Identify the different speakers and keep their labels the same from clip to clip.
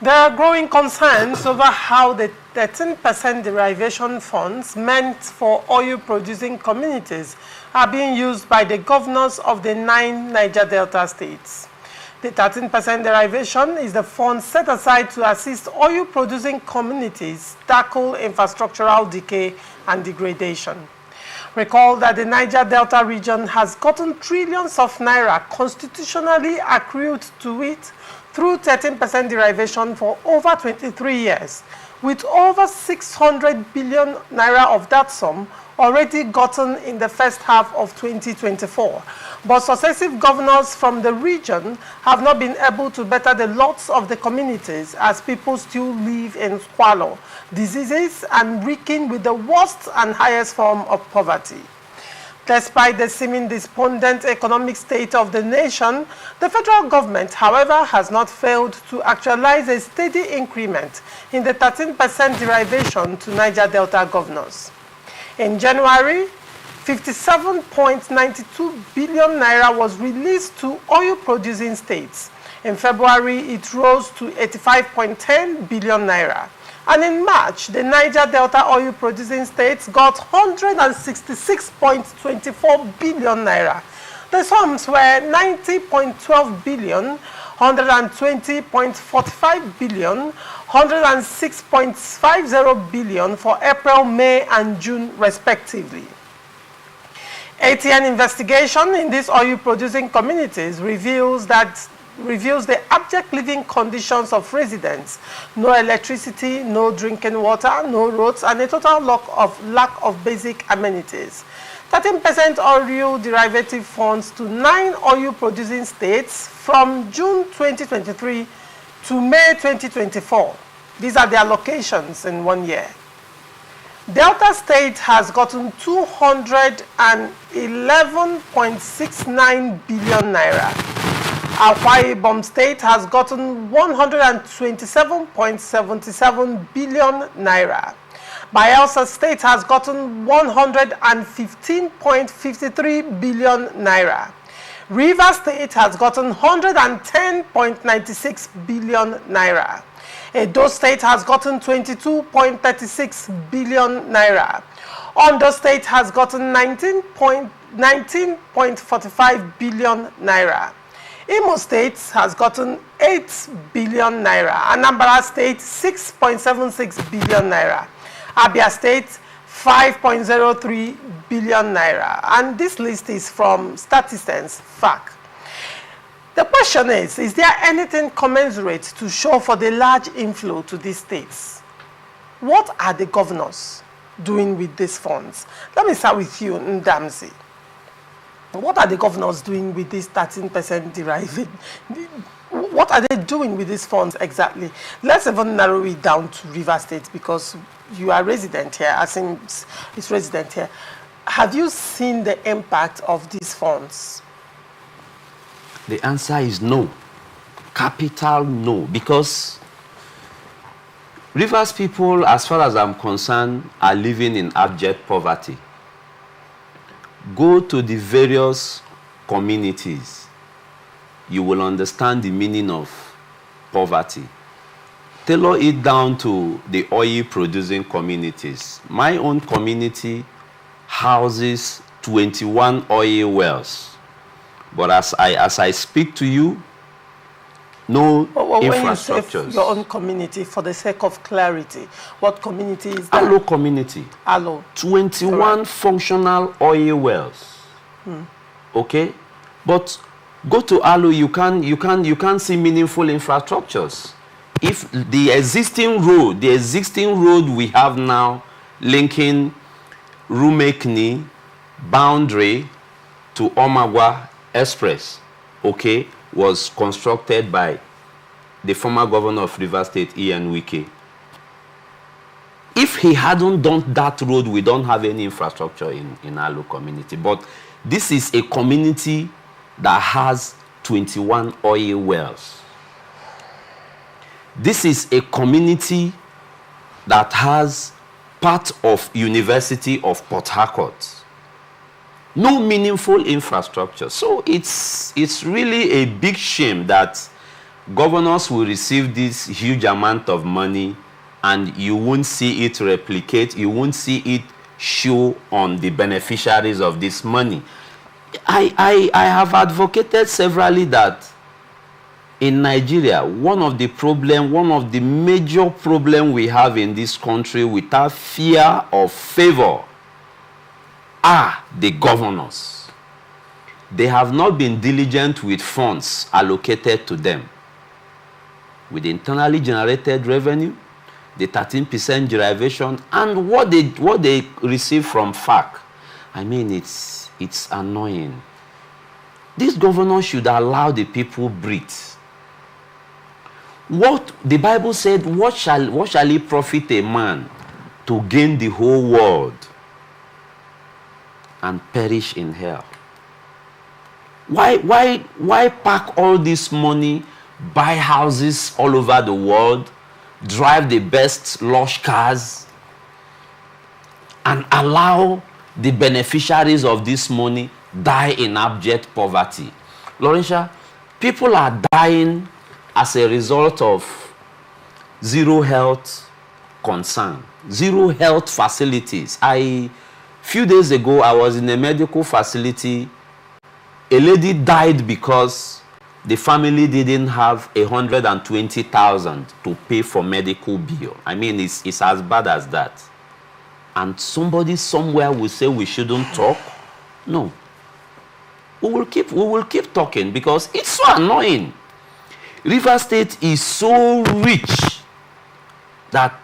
Speaker 1: There are growing concerns over how the 13% derivation funds meant for oil-producing communities are being used by the governors of the 9 Niger Delta states. The 13% derivation is the fund set aside to assist oil-producing communities tackle infrastructural decay and degradation. Recall that the Niger Delta region has gotten trillions of naira constitutionally accrued to it through 13% derivation for over 23 years, with over 600 billion naira of that sum already gotten in the first half of 2024. But successive governors from the region have not been able to better the lots of the communities as people still live in squalor, diseases, and reeking with the worst and highest form of poverty. Despite the seeming despondent economic state of the nation, the federal government, however, has not failed to actualize a steady increment in the 13% derivation to Niger Delta governors. In January, 57.92 billion naira was released to oil-producing states. In February, it rose to 85.10 billion naira. And in March, the Niger Delta oil-producing states got 166.24 billion naira. The sums were 90.12 billion, 120.45 billion, 106.50 billion for April, May, and June, respectively. ATN investigation in these oil-producing communities reveals the abject living conditions of residents: no electricity, no drinking water, no roads, and a total lack of basic amenities. 13% oil derivative funds to 9 oil-producing states from June 2023 to May 2024. These are their allocations in 1 year. Delta State has gotten 211.69 billion naira. Akwa Ibom State has gotten 127.77 billion naira. Bayelsa State has gotten 115.53 billion naira. Rivers State has gotten 110.96 billion naira. Edo State has gotten 22.36 billion naira. Ondo State has gotten 19.45 billion naira. Imo State has gotten 8 billion naira. Anambra State 6.76 billion naira. Abia State 5.03 billion naira. And this list is from Statistens FAC. The question is there anything commensurate to show for the large inflow to these states? What are the governors doing with these funds? Let me start with you, Ndamzi. What are the governors doing with this 13% deriving? What are they doing with these funds exactly? Let's even narrow it down to River State, because you are resident here. I think it's resident here. Have you seen the impact of these funds?
Speaker 2: The answer is no. Capital no. Because Rivers people, as far as I'm concerned, are living in abject poverty. Go to the various communities. You will understand the meaning of poverty. Tailor it down to the oil-producing communities. My own community houses 21 oil wells. But as I speak to you, no infrastructures.
Speaker 1: When you say your own community, for the sake of clarity, what community is that?
Speaker 2: Allo community.
Speaker 1: Allo.
Speaker 2: 21 functional oil wells. Okay? But go to Allo, you can't see meaningful infrastructures. If the existing road we have now linking Rumekni boundary to Omagwa Express, okay, was constructed by the former governor of Rivers State, Ian Wike. If he hadn't done that road, we don't have any infrastructure in our community. But this is a community that has 21 oil wells. This is a community that has part of University of Port Harcourt. No meaningful infrastructure. So it's really a big shame that governors will receive this huge amount of money and you won't see it replicate, you won't see it show on the beneficiaries of this money. I have advocated severally that in Nigeria, one of the major problems we have in this country without fear of favor are the governors. They have not been diligent with funds allocated to them. With the internally generated revenue, the 13% derivation, and what they receive from FAC. I mean, it's annoying. This governor should allow the people breathe. What the Bible said, what shall it profit a man to gain the whole world and perish in hell? Why pack all this money, buy houses all over the world, drive the best lush cars, and allow the beneficiaries of this money die in abject poverty? Laurentia, people are dying as a result of zero health concern, zero health facilities. Few days ago, I was in a medical facility. A lady died because the family didn't have 120,000 to pay for medical bill. I mean, it's as bad as that. And somebody somewhere will say we shouldn't talk. No. We will keep talking because it's so annoying. River State is so rich that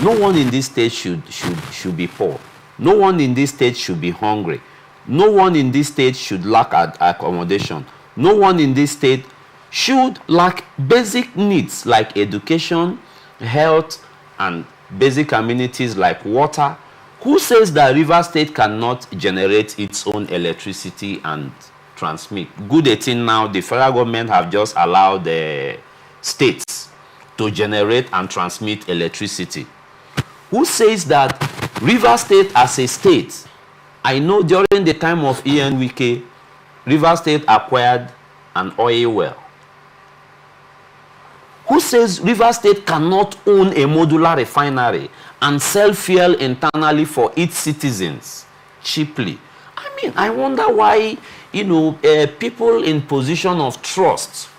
Speaker 2: no one in this state should be poor. No one in this state should be hungry. No one in this state should lack accommodation. No one in this state should lack basic needs like education, health, and basic amenities like water. Who says that River State cannot generate its own electricity and transmit? Good 18 now, the federal government have just allowed the states to generate and transmit electricity. Who says that River State as a state? I know during the time of ENWK, River State acquired an oil well. Who says River State cannot own a modular refinery and sell fuel internally for its citizens cheaply? I mean, I wonder why, people in position of trust,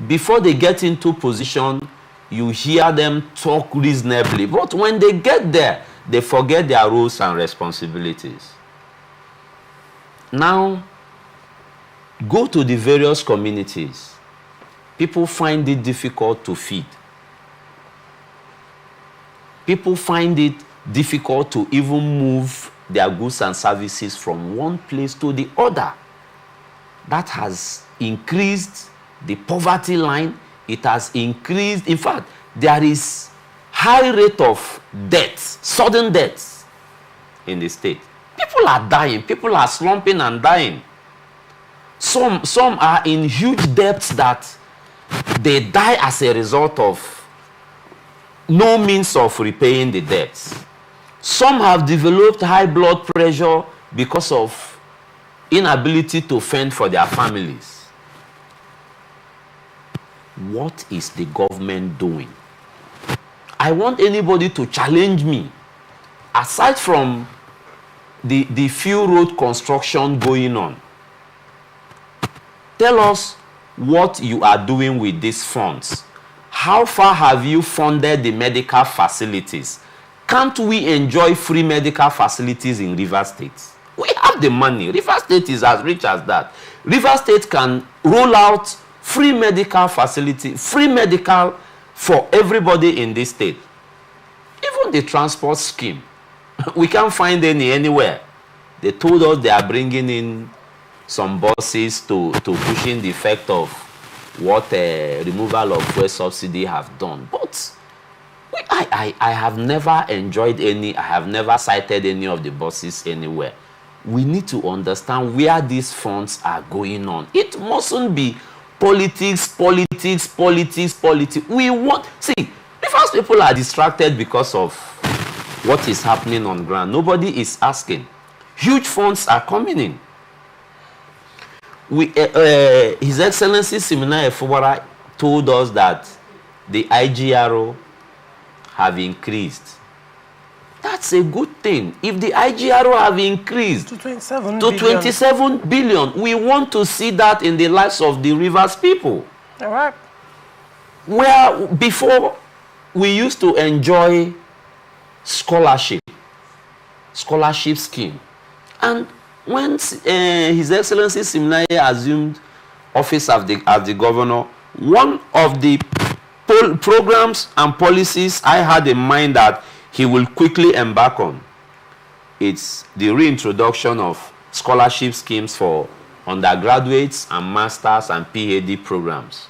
Speaker 2: before they get into position, you hear them talk reasonably. But when they get there, they forget their roles and responsibilities. Now, go to the various communities. People find it difficult to feed. People find it difficult to even move their goods and services from one place to the other. That has increased the poverty line. It has increased, in fact, there is high rate of deaths, sudden deaths in the state. People are dying. People are slumping and dying. Some are in huge debts that they die as a result of no means of repaying the debts. Some have developed high blood pressure because of inability to fend for their families. What is the government doing? I want anybody to challenge me. Aside from the few road construction going on, tell us what you are doing with these funds. How far have you funded the medical facilities? Can't we enjoy free medical facilities in River State? We have the money. River State is as rich as that. River State can roll out free medical facility, free medical for everybody in this state. Even the transport scheme, we can't find any anywhere. They told us they are bringing in some buses to cushion the effect of what removal of fuel subsidy have done. But I have never enjoyed any, I have never cited any of the buses anywhere. We need to understand where these funds are going on. It mustn't be politics. We want, see, the first people are distracted because of what is happening on ground. Nobody is asking. Huge funds are coming in. His Excellency Simina Efubara told us that the IGRO have increased. That's a good thing. If the IGRO have increased
Speaker 1: to 27
Speaker 2: billion, we want to see that in the lives of the Rivers people.
Speaker 1: All right.
Speaker 2: Where before we used to enjoy scholarship scheme. And when His Excellency Siminaye assumed office as the governor, one of the programs and policies I had in mind that he will quickly embark on, it's the reintroduction of scholarship schemes for undergraduates and masters and PhD programs.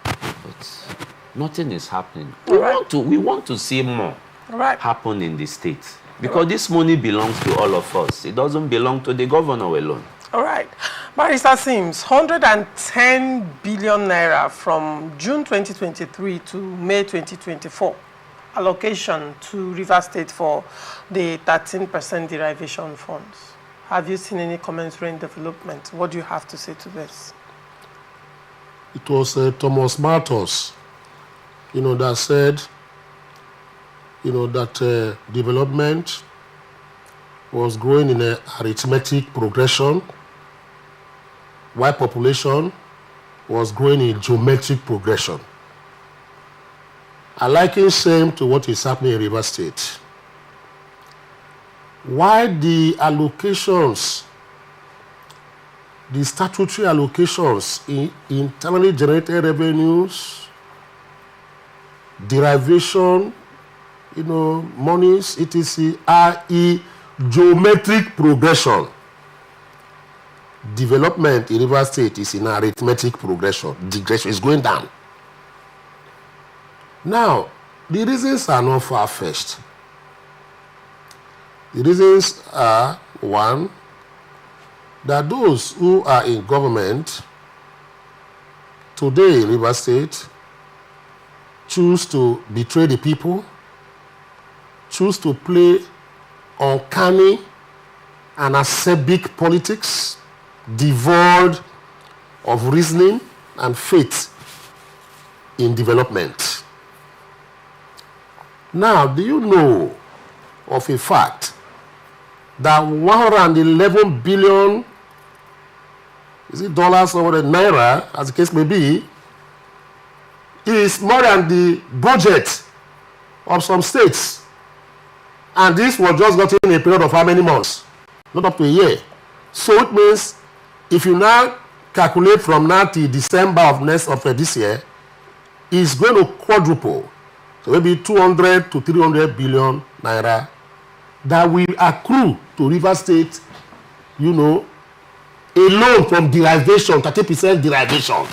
Speaker 2: But nothing is happening. We want to see more happen in the state. Because this money belongs to all of us. It doesn't belong to the governor alone.
Speaker 1: All right. Barrister Sims, 110 billion naira from June 2023 to May 2024 allocation to Rivers State for the 13% derivation funds. Have you seen any commensurate development? What do you have to say to this?
Speaker 3: It was Thomas Malthus, that said, that development was growing in an arithmetic progression, while population was growing in geometric progression. I liken same to what is happening in Rivers State. Why the allocations, the statutory allocations in internally generated revenues, derivation, monies, etc., are in geometric progression. Development in Rivers State is in arithmetic progression. Digression is going down. Now, the reasons are not far-fetched. The reasons are, one, that those who are in government today in Rivers State choose to betray the people, choose to play uncanny and acerbic politics, devoid of reasoning and faith in development. Now, do you know of a fact that 111 billion, is it dollars or naira, as the case may be, is more than the budget of some states? And this was just gotten in a period of how many months? Not up to a year. So it means if you now calculate from now to December of this year, it's going to quadruple. So maybe 200 to 300 billion naira that will accrue to Rivers State, alone from derivation, 30% derivation.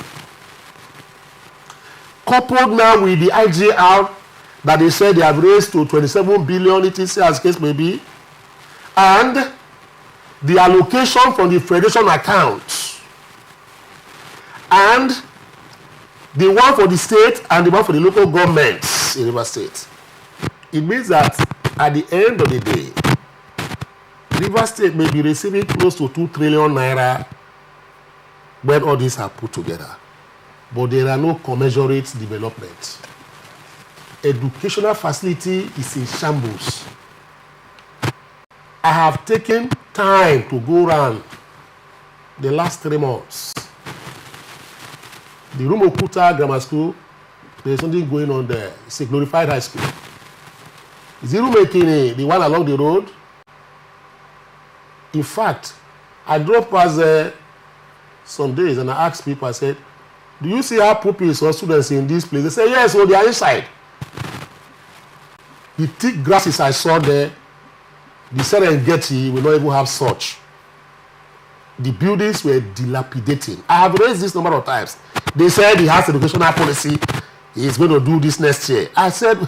Speaker 3: Coupled now with the IGR that they said they have raised to 27 billion, etc., as case may be, and the allocation from the federation accounts, and the one for the state and the one for the local governments in Rivers State. It means that at the end of the day, Rivers State may be receiving close to 2 trillion naira when all these are put together. But there are no commensurate development. Educational facility is in shambles. I have taken time to go around the last 3 months. The Rumokuta Grammar School, there's something going on there. It's a glorified high school. Zirumekini, the one along the road. In fact, I drove past there some days and I asked people, I said, do you see how pupils or students in this place? They say, yes, well, they are inside. The thick grasses I saw there, the Serengeti will not even have such. The buildings were dilapidating. I have raised this number of times. They said he has educational policy. He is going to do this next year. I said,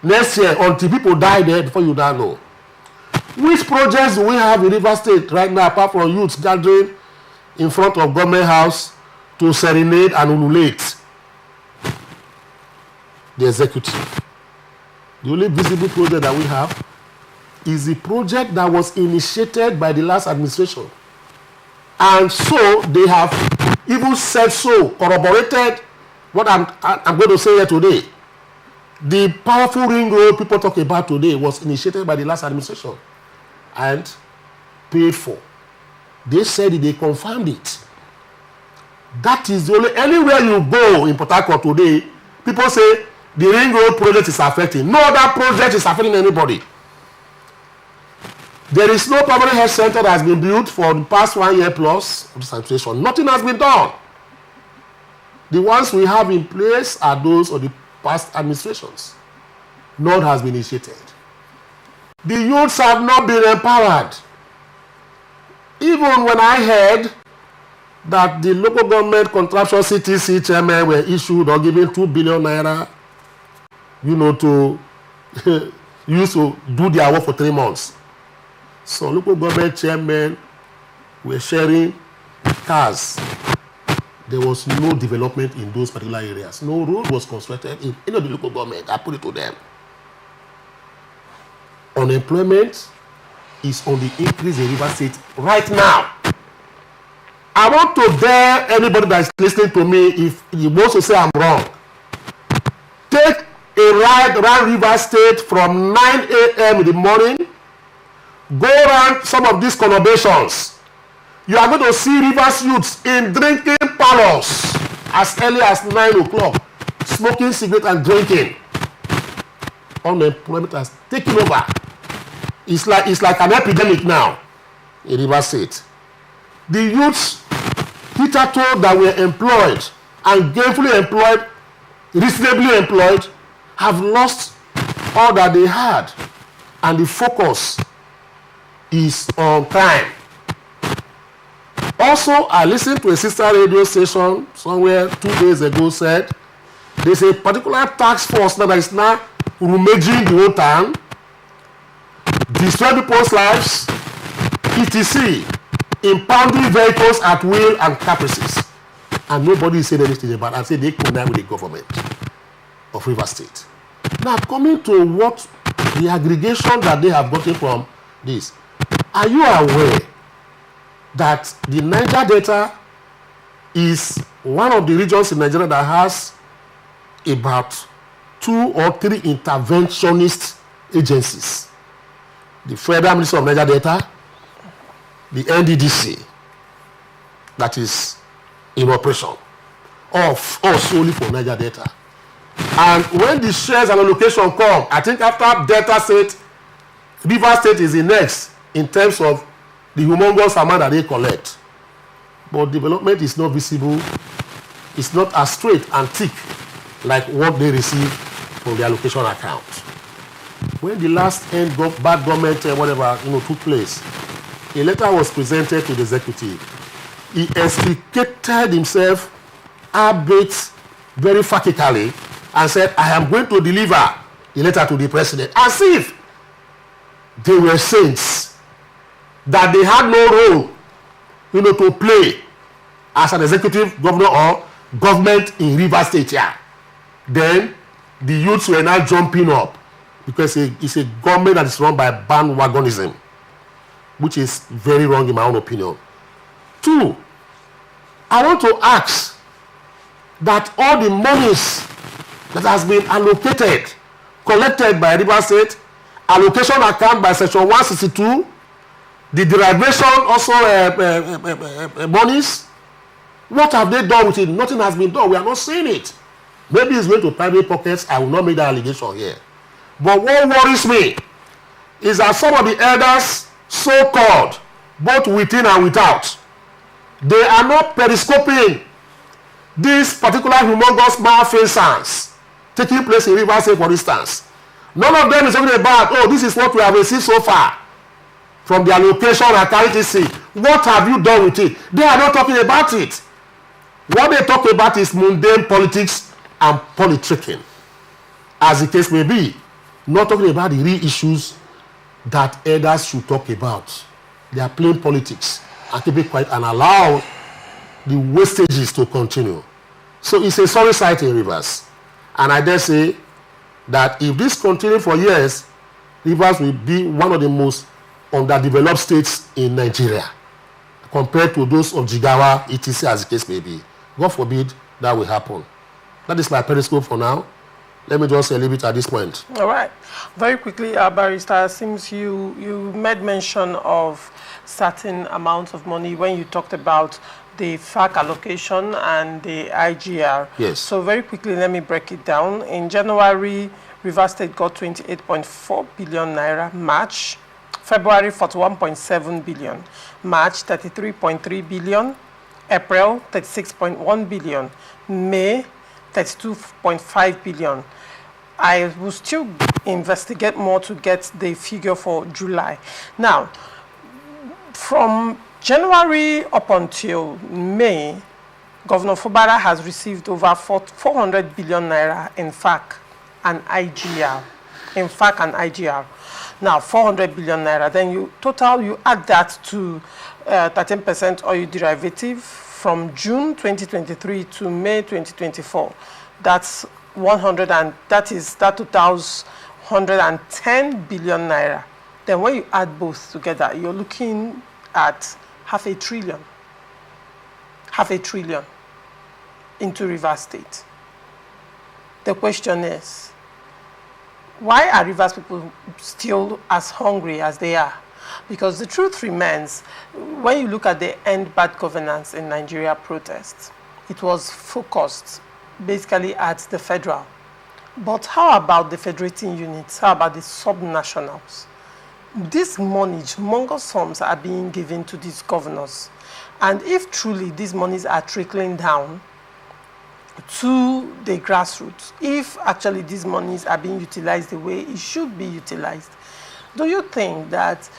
Speaker 3: next year, until people die there, before you now know. Which projects do we have in Rivers State right now, apart from youths gathering in front of government house to serenade and ululate the executive? The only visible project that we have is the project that was initiated by the last administration. And so they have even said so, corroborated what I'm going to say here today, the powerful ring road people talk about today was initiated by the last administration and paid for. They said it, they confirmed it. That is the only, anywhere you go in Port Harcourt today, people say the ring road project is affecting. No other project is affecting anybody. There is no permanent health center that has been built for the past 1 year plus of this administration. Nothing has been done. The ones we have in place are those of the past administrations. None has been initiated. The youths have not been empowered. Even when I heard that the local government contraption CTC chairmen were issued or given 2 billion naira, to use to do their work for 3 months. So local government chairmen were sharing cars. There was no development in those particular areas. No road was constructed in any of the local government. I put it to them. Unemployment is on the increase in Rivers State right now. I want to dare anybody that is listening to me, if he wants to say I'm wrong, take a ride around Rivers State from 9 a.m. in the morning, go around some of these conurbations. You are going to see Rivers youths in drinking parlors as early as 9 o'clock, smoking cigarettes and drinking. Unemployment has taken over. It's like an epidemic now in Rivers State. The youths hitherto that were employed and gainfully employed, reasonably employed, have lost all that they had, and the focus is on crime. Also, I listened to a sister radio station somewhere 2 days ago said there's a particular task force that is now rummaging the whole town, destroy people's lives, etc., impounding vehicles at will and caprices. And nobody is saying anything about it. And say they connive with the government of Rivers State. Now, coming to what the aggregation that they have gotten from this, are you aware that the Niger Delta is one of the regions in Nigeria that has about 2 or 3 interventionist agencies? The Federal Ministry of Niger Delta, the NDDC, that is in operation, or solely for Niger Delta. And when the shares and allocation come, I think after Delta State, Rivers State is the next in terms of the humongous amount that they collect. But development is not visible. It's not as straight and thick like what they receive from the allocation account. When the last bad government took place, a letter was presented to the executive. He explicated himself a bit very factually and said, I am going to deliver the letter to the president, as if they were saints, that they had no role to play as an executive governor or government in Rivers State here. Then the youths were now jumping up because it's a government that is run by bandwagonism, which is very wrong in my own opinion. 2, I want to ask that all the monies that has been allocated, collected by Rivers State, allocation account by section 162, the derivation also monies, what have they done with it? Nothing has been done. We are not seeing it. Maybe it's going to private pockets. I will not make that allegation here. But what worries me is that some of the elders, so-called, both within and without, they are not periscoping this particular humongous malfeasance taking place in Rivers State, for instance. None of them is talking about, this is what we have received so far from the allocation and carry. What have you done with it? They are not talking about it. What they talk about is mundane politics and politicking, as the case may be. Not talking about the real issues that elders should talk about. They are playing politics and keep it quiet and allow the wastages to continue. So it's a sorry sight in Rivers. And I dare say that if this continues for years, Rivers will be one of the most underdeveloped states in Nigeria compared to those of Jigawa, etc., as the case may be. God forbid that will happen. That is my periscope for now. Let me just leave it at this point.
Speaker 1: All right. Very quickly, Barrister, since you made mention of certain amounts of money when you talked about the FAC allocation and the IGR.
Speaker 3: Yes.
Speaker 1: So very quickly, let me break it down. In January, Rivers State got 28.4 billion naira. March, February, 41.7 billion. March, 33.3 billion. April, 36.1 billion. May, 32.5 billion. I will still investigate more to get the figure for July. Now, from January up until May, Governor Fubara has received over 400 billion naira in FAC and IGR. In FAC and IGR. Now, 400 billion naira. Then you add that to 13% oil derivative from June 2023 to May 2024. That totals 110 billion naira. Then when you add both together, you're looking at half a trillion into Rivers State. The question is, why are Rivers people still as hungry as they are? Because the truth remains, when you look at the End Bad Governance in Nigeria protests, it was focused basically at the federal. But how about the federating units? How about the subnationals? This money, humongous sums are being given to these governors. And if truly these monies are trickling down to the grassroots, if actually these monies are being utilized the way it should be utilized, do you think that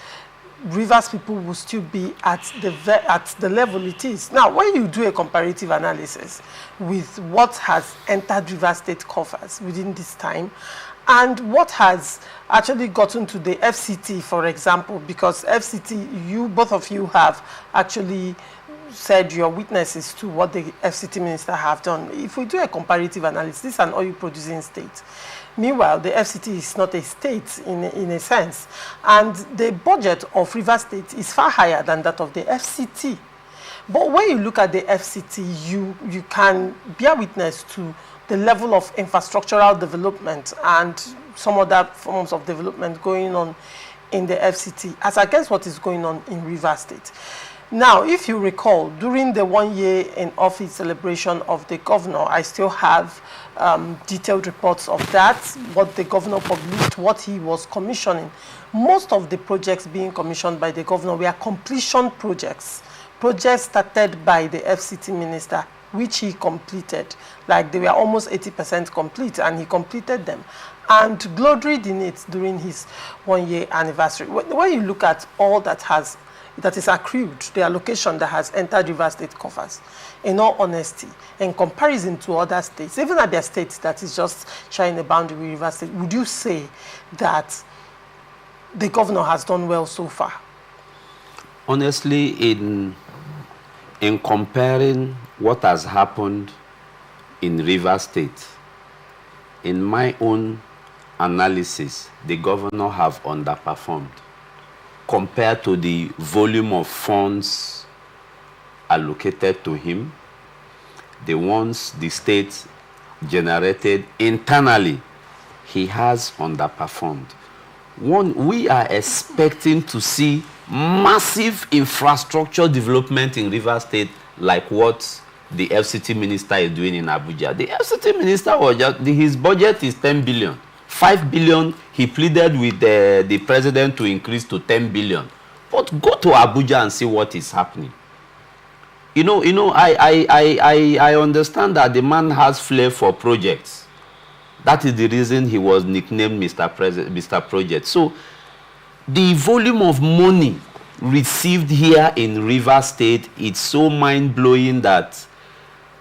Speaker 1: Rivers people will still be at the level it is? Now, when you do a comparative analysis with what has entered Rivers State coffers within this time, and what has actually gotten to the FCT, for example, because FCT, both of you have actually said your witnesses to what the FCT minister have done. If we do a comparative analysis, this is an oil-producing state. Meanwhile, the FCT is not a state in a sense. And the budget of Rivers State is far higher than that of the FCT. But when you look at the FCT, you can bear witness to the level of infrastructural development and some other forms of development going on in the FCT as against what is going on in Rivers State. Now, if you recall, during the 1 year in office celebration of the governor, I still have detailed reports of that, what the governor published, what he was commissioning. Most of the projects being commissioned by the governor were completion projects started by the FCT minister, which he completed. Like they were almost 80% complete, and he completed them and gloried in it during his 1 year anniversary. When you look at all that is accrued, the allocation that has entered Rivers State coffers, in all honesty, in comparison to other states, even at their states that is just sharing a boundary with Rivers State, would you say that the governor has done well so far?
Speaker 2: Honestly, in comparing what has happened in Rivers State, in my own analysis, the governor have underperformed compared to the volume of funds allocated to him, the ones the state generated internally. He has underperformed. One, we are expecting to see massive infrastructure development in Rivers State like what the FCT minister is doing in Abuja. The FCT minister was his budget is 10 billion. 5 billion, he pleaded with the president to increase to 10 billion. But go to Abuja and see what is happening. I understand that the man has flair for projects. That is the reason he was nicknamed Mr. Project. So the volume of money received here in Rivers State, it's so mind-blowing that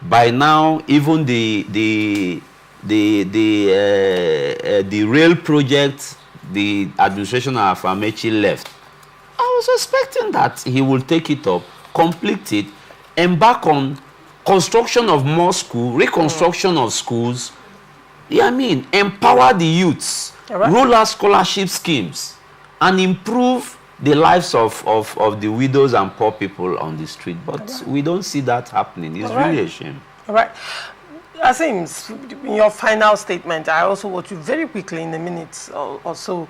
Speaker 2: by now even the rail project, the administration of Amechi left. I was expecting that he will take it up, complete it, embark on construction of more schools, reconstruction of schools. Empower the youths, roll out scholarship schemes, and improve the lives of the widows and poor people on the street. But we don't see that happening. It's really a shame.
Speaker 1: All right. Azims, in your final statement, I also want you very quickly in a minute or so.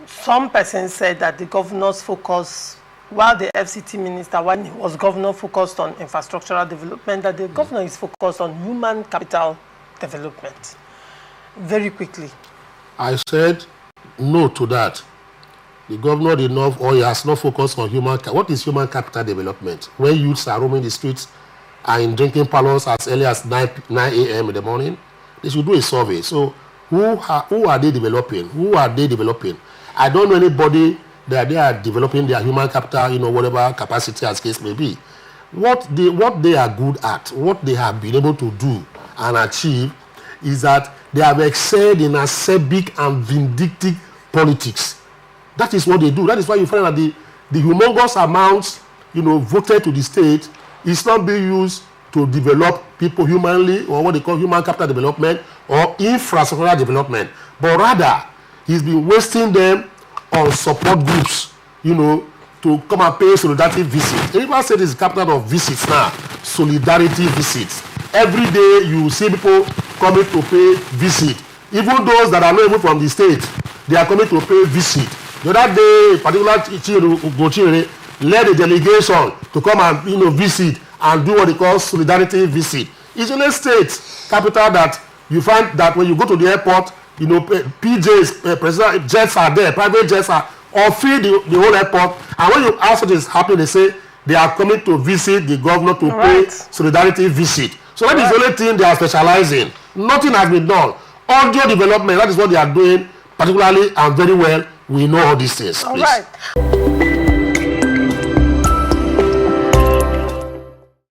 Speaker 1: Some persons said that the governor's focus, while the FCT minister, when he was governor, focused on infrastructural development, that the governor is focused on human capital development. Very quickly.
Speaker 3: I said no to that. The governor did not, or he has not focused on human capital. What is human capital development? When youths are roaming the streets and in drinking parlors as early as 9 a.m. in the morning, they should do a survey. So who are they developing? Who are they developing? I don't know anybody that they are developing their human capital, whatever capacity as case may be. What they are good at, what they have been able to do and achieve is that they have excelled in acerbic and vindictive politics. That is what they do. That is why you find that the humongous amounts, voted to the state is not being used to develop people humanly, or what they call human capital development or infrastructural development, but rather he's been wasting them on support groups, to come and pay solidarity visits. Everyone said it's capital of visits now, solidarity visits. Every day you see people coming to pay visit. Even those that are not even from the state, they are coming to pay visit. The other day, particularly led a delegation to come and visit and do what they call solidarity visit. It's in a state capital that you find that when you go to the airport, PJs, president jets are there, private jets are all fill the whole airport. And when you ask what is happening, they say they are coming to visit the governor to pay solidarity visit. So that is the only thing they are specializing. Nothing has been done. Audio development, that is what they are doing, particularly and very well. We know all these things.
Speaker 1: All right.